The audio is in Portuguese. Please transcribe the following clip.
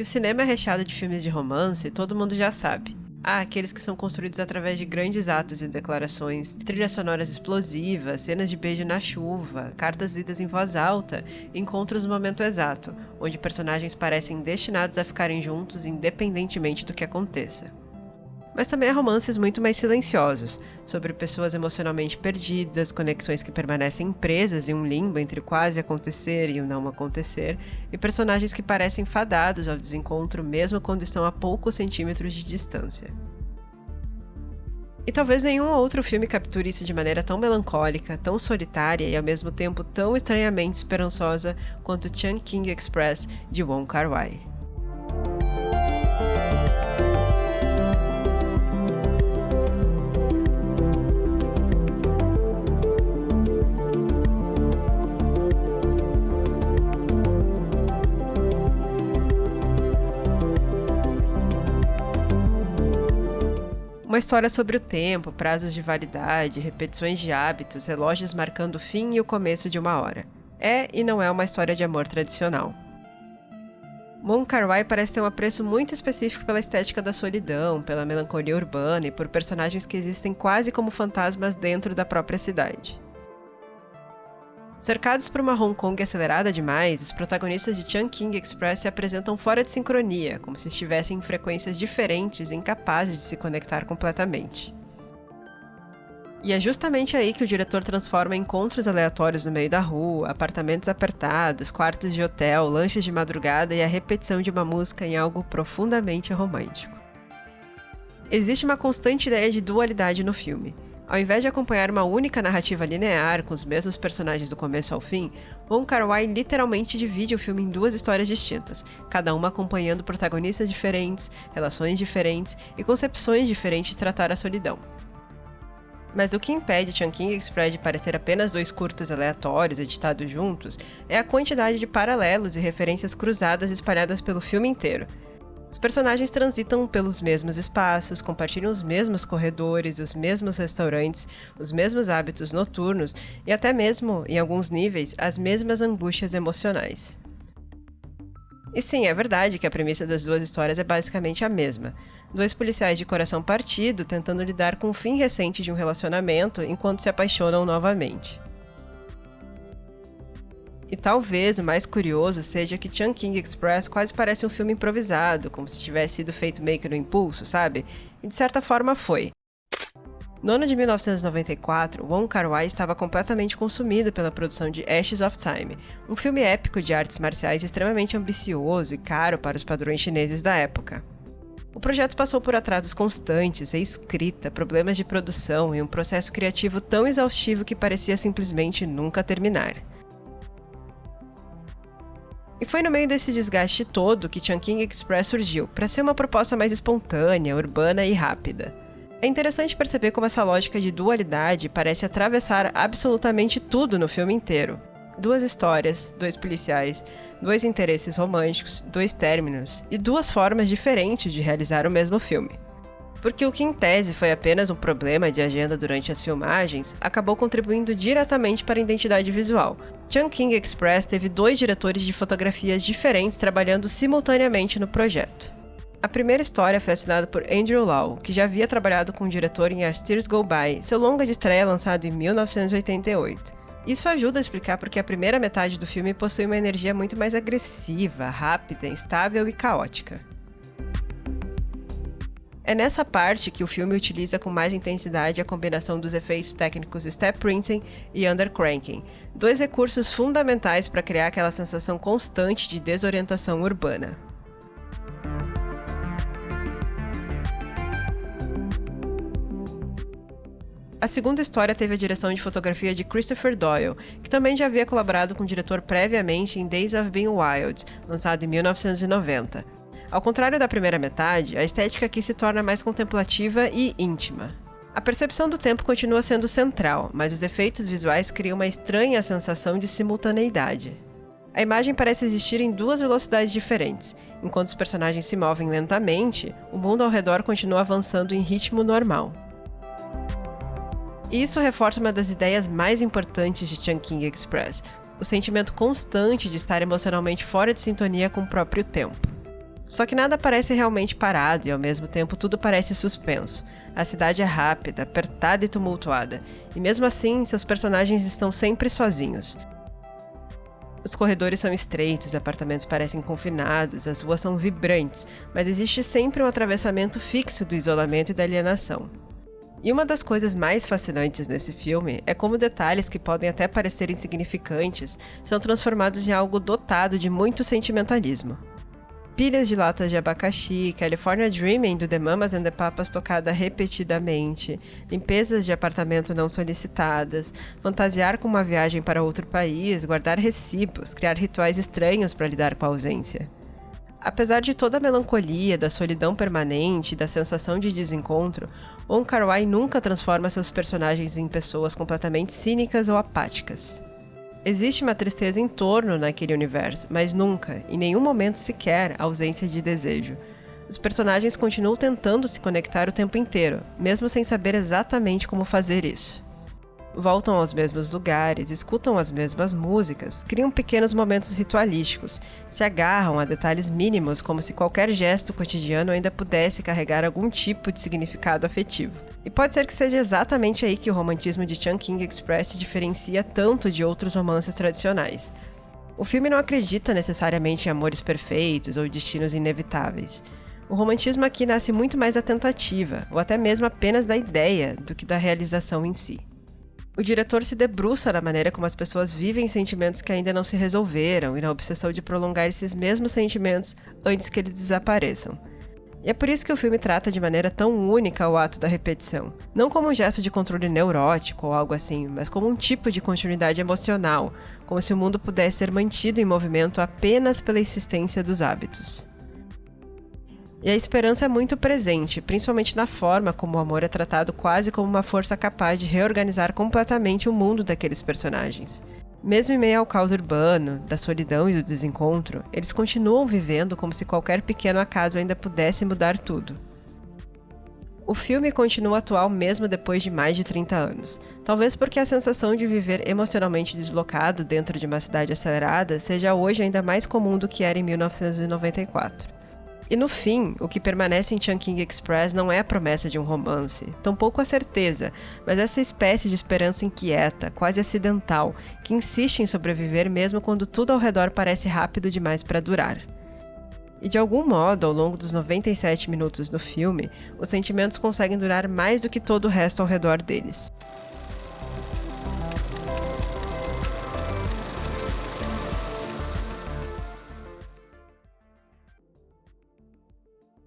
o cinema é recheado de filmes de romance, todo mundo já sabe. Há aqueles que são construídos através de grandes atos e declarações, trilhas sonoras explosivas, cenas de beijo na chuva, cartas lidas em voz alta, encontros no momento exato, onde personagens parecem destinados a ficarem juntos independentemente do que aconteça. Mas também há romances muito mais silenciosos, sobre pessoas emocionalmente perdidas, conexões que permanecem presas em um limbo entre o quase acontecer e o não acontecer, e personagens que parecem fadados ao desencontro mesmo quando estão a poucos centímetros de distância. E talvez nenhum outro filme capture isso de maneira tão melancólica, tão solitária e ao mesmo tempo tão estranhamente esperançosa quanto Chungking Express, de Wong Kar-wai. Uma história sobre o tempo, prazos de validade, repetições de hábitos, relógios marcando o fim e o começo de uma hora. É e não é uma história de amor tradicional. Wong Kar-wai parece ter um apreço muito específico pela estética da solidão, pela melancolia urbana e por personagens que existem quase como fantasmas dentro da própria cidade. Cercados por uma Hong Kong acelerada demais, os protagonistas de Chungking Express se apresentam fora de sincronia, como se estivessem em frequências diferentes e incapazes de se conectar completamente. E é justamente aí que o diretor transforma encontros aleatórios no meio da rua, apartamentos apertados, quartos de hotel, lanches de madrugada e a repetição de uma música em algo profundamente romântico. Existe uma constante ideia de dualidade no filme. Ao invés de acompanhar uma única narrativa linear, com os mesmos personagens do começo ao fim, Wong Kar-wai literalmente divide o filme em duas histórias distintas, cada uma acompanhando protagonistas diferentes, relações diferentes e concepções diferentes de tratar a solidão. Mas o que impede Chungking Express de parecer apenas dois curtas aleatórios editados juntos é a quantidade de paralelos e referências cruzadas espalhadas pelo filme inteiro. Os personagens transitam pelos mesmos espaços, compartilham os mesmos corredores, os mesmos restaurantes, os mesmos hábitos noturnos e até mesmo, em alguns níveis, as mesmas angústias emocionais. E sim, é verdade que a premissa das duas histórias é basicamente a mesma. Dois policiais de coração partido tentando lidar com o fim recente de um relacionamento enquanto se apaixonam novamente. E talvez o mais curioso seja que Chungking Express quase parece um filme improvisado, como se tivesse sido feito meio que no impulso, sabe? E de certa forma foi. No ano de 1994, Wong Kar-wai estava completamente consumido pela produção de Ashes of Time, um filme épico de artes marciais extremamente ambicioso e caro para os padrões chineses da época. O projeto passou por atrasos constantes, reescrita, problemas de produção e um processo criativo tão exaustivo que parecia simplesmente nunca terminar. E foi no meio desse desgaste todo que Chungking Express surgiu, para ser uma proposta mais espontânea, urbana e rápida. É interessante perceber como essa lógica de dualidade parece atravessar absolutamente tudo no filme inteiro. Duas histórias, dois policiais, dois interesses românticos, dois términos e duas formas diferentes de realizar o mesmo filme. Porque o que em tese foi apenas um problema de agenda durante as filmagens, acabou contribuindo diretamente para a identidade visual. Chungking Express teve dois diretores de fotografias diferentes trabalhando simultaneamente no projeto. A primeira história foi assinada por Andrew Lau, que já havia trabalhado com o diretor em As Tears Go By, seu longa de estreia lançado em 1988. Isso ajuda a explicar porque a primeira metade do filme possui uma energia muito mais agressiva, rápida, instável e caótica. É nessa parte que o filme utiliza com mais intensidade a combinação dos efeitos técnicos step printing e undercranking, dois recursos fundamentais para criar aquela sensação constante de desorientação urbana. A segunda história teve a direção de fotografia de Christopher Doyle, que também já havia colaborado com o diretor previamente em Days of Being Wild, lançado em 1990. Ao contrário da primeira metade, a estética aqui se torna mais contemplativa e íntima. A percepção do tempo continua sendo central, mas os efeitos visuais criam uma estranha sensação de simultaneidade. A imagem parece existir em duas velocidades diferentes. Enquanto os personagens se movem lentamente, o mundo ao redor continua avançando em ritmo normal. E isso reforça uma das ideias mais importantes de Chungking Express, o sentimento constante de estar emocionalmente fora de sintonia com o próprio tempo. Só que nada parece realmente parado e ao mesmo tempo tudo parece suspenso. A cidade é rápida, apertada e tumultuada, e mesmo assim seus personagens estão sempre sozinhos. Os corredores são estreitos, os apartamentos parecem confinados, as ruas são vibrantes, mas existe sempre um atravessamento fixo do isolamento e da alienação. E uma das coisas mais fascinantes nesse filme é como detalhes que podem até parecer insignificantes são transformados em algo dotado de muito sentimentalismo. Pilhas de latas de abacaxi, California Dreaming do The Mamas and the Papas tocada repetidamente, limpezas de apartamento não solicitadas, fantasiar com uma viagem para outro país, guardar recibos, criar rituais estranhos para lidar com a ausência. Apesar de toda a melancolia, da solidão permanente e da sensação de desencontro, Wong Kar-wai nunca transforma seus personagens em pessoas completamente cínicas ou apáticas. Existe uma tristeza em torno naquele universo, mas nunca, em nenhum momento sequer, ausência de desejo. Os personagens continuam tentando se conectar o tempo inteiro, mesmo sem saber exatamente como fazer isso. Voltam aos mesmos lugares, escutam as mesmas músicas, criam pequenos momentos ritualísticos, se agarram a detalhes mínimos como se qualquer gesto cotidiano ainda pudesse carregar algum tipo de significado afetivo. E pode ser que seja exatamente aí que o romantismo de Chungking Express se diferencia tanto de outros romances tradicionais. O filme não acredita necessariamente em amores perfeitos ou destinos inevitáveis. O romantismo aqui nasce muito mais da tentativa, ou até mesmo apenas da ideia, do que da realização em si. O diretor se debruça na maneira como as pessoas vivem sentimentos que ainda não se resolveram e na obsessão de prolongar esses mesmos sentimentos antes que eles desapareçam. E é por isso que o filme trata de maneira tão única o ato da repetição. Não como um gesto de controle neurótico ou algo assim, mas como um tipo de continuidade emocional, como se o mundo pudesse ser mantido em movimento apenas pela insistência dos hábitos. E a esperança é muito presente, principalmente na forma como o amor é tratado quase como uma força capaz de reorganizar completamente o mundo daqueles personagens. Mesmo em meio ao caos urbano, da solidão e do desencontro, eles continuam vivendo como se qualquer pequeno acaso ainda pudesse mudar tudo. O filme continua atual mesmo depois de mais de 30 anos, talvez porque a sensação de viver emocionalmente deslocado dentro de uma cidade acelerada seja hoje ainda mais comum do que era em 1994. E no fim, o que permanece em Chungking Express não é a promessa de um romance, tampouco a certeza, mas essa espécie de esperança inquieta, quase acidental, que insiste em sobreviver mesmo quando tudo ao redor parece rápido demais para durar. E de algum modo, ao longo dos 97 minutos do filme, os sentimentos conseguem durar mais do que todo o resto ao redor deles.